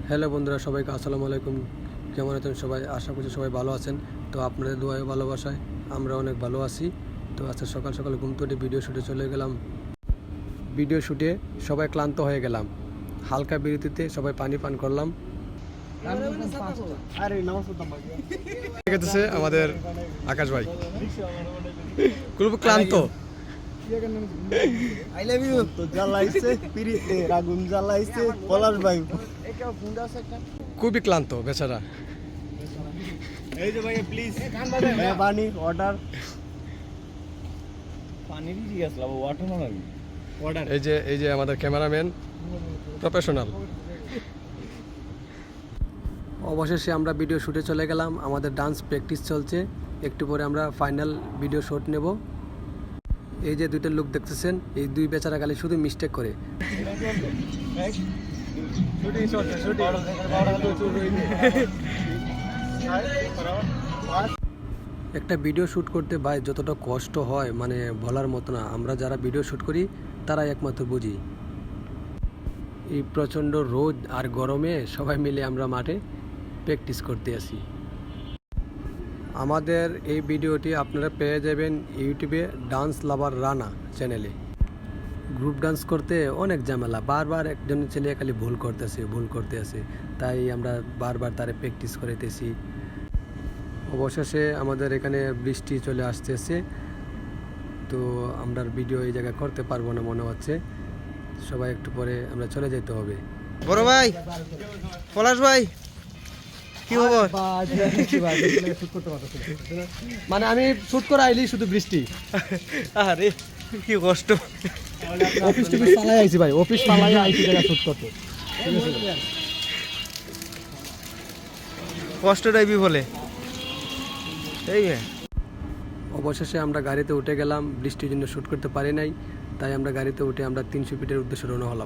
Hello বন্ধুরা, সবাইকে আসসালামু আলাইকুম। কেমন আছেন সবাই? আশা করছি সবাই ভালো আছেন। তো আপনাদের দোয়া ও ভালোবাসায় আমরা অনেক ভালো আছি। তো আজকে সকাল সকাল ঘুম থেকে ভিডিও শ্যুটে চলে গেলাম। ভিডিও শ্যুটে সবাই ক্লান্ত হয়ে গেলাম। হালকা বিরতিতে সবাই পানি পান করলাম। আমাদের আকাশ ভাই খুব ক্লান্ত। আই লাভ ইউ তো জ্বালাইছে পিরিতে আগুন জ্বালাইছে পলাশ ভাই খুবই ক্লান্ত বেচারা। এই যে ভাই প্লিজ পানি অর্ডার পানি দিয়ে আসলাম ওয়াটার না লাগবে অর্ডার। এই যে আমাদের ক্যামেরাম্যান প্রফেশনাল। অবশেষে আমরা ভিডিও শ্যুটে চলে গেলাম। আমাদের ডান্স প্র্যাকটিস চলছে। একটু পরে আমরা ফাইনাল ভিডিও শ্যুট নেব। এই যে দুইটা লোক দেখতেছেন, এই দুই বেচারা খালি শুধু মিস্টেক করে। একটা ভিডিও শ্যুট করতে ভাই যতটা কষ্ট হয় মানে বলার মতো না। আমরা যারা ভিডিও শ্যুট করি তারাই একমাত্র বুঝি। এই প্রচণ্ড রোদ আর গরমে সবাই মিলে আমরা মাঠে প্র্যাকটিস করতে আসি। আমাদের এই ভিডিওটি আপনারা পেয়ে যাবেন ইউটিউবে ডান্স লাভার রানা চ্যানেলে। গ্রুপ ডান্স করতে অনেক ঝামেলা, বারবার একজন ছেলে খালি ভুল করতে আসে, তাই আমরা বারবার তারে প্র্যাকটিস করাইতেছি। অবশেষে আমাদের এখানে বৃষ্টি চলে আসতেছে, তো আমরা ভিডিও এই জায়গায় করতে পারবো না মনে হচ্ছে। সবাই একটু পরে আমরা চলে যেতে হবে। বড় ভাই পলাশ ভাই কি খবর? মানে আমি শুট করে আইলি শুধু বৃষ্টি। আরে কি কষ্ট। অফিস টফিস চালাই আইছি ভাই, অফিস চালাই আইছি জায়গা শুট করতে। কষ্টটাই বিফলে এই অবশেষে আমরা গাড়িতে উঠে গেলাম। বৃষ্টির জন্য শ্যুট করতে পারি নাই, তাই আমরা গাড়িতে উঠে আমরা 300 ফিটের উদ্দেশ্যে রওনা হলাম।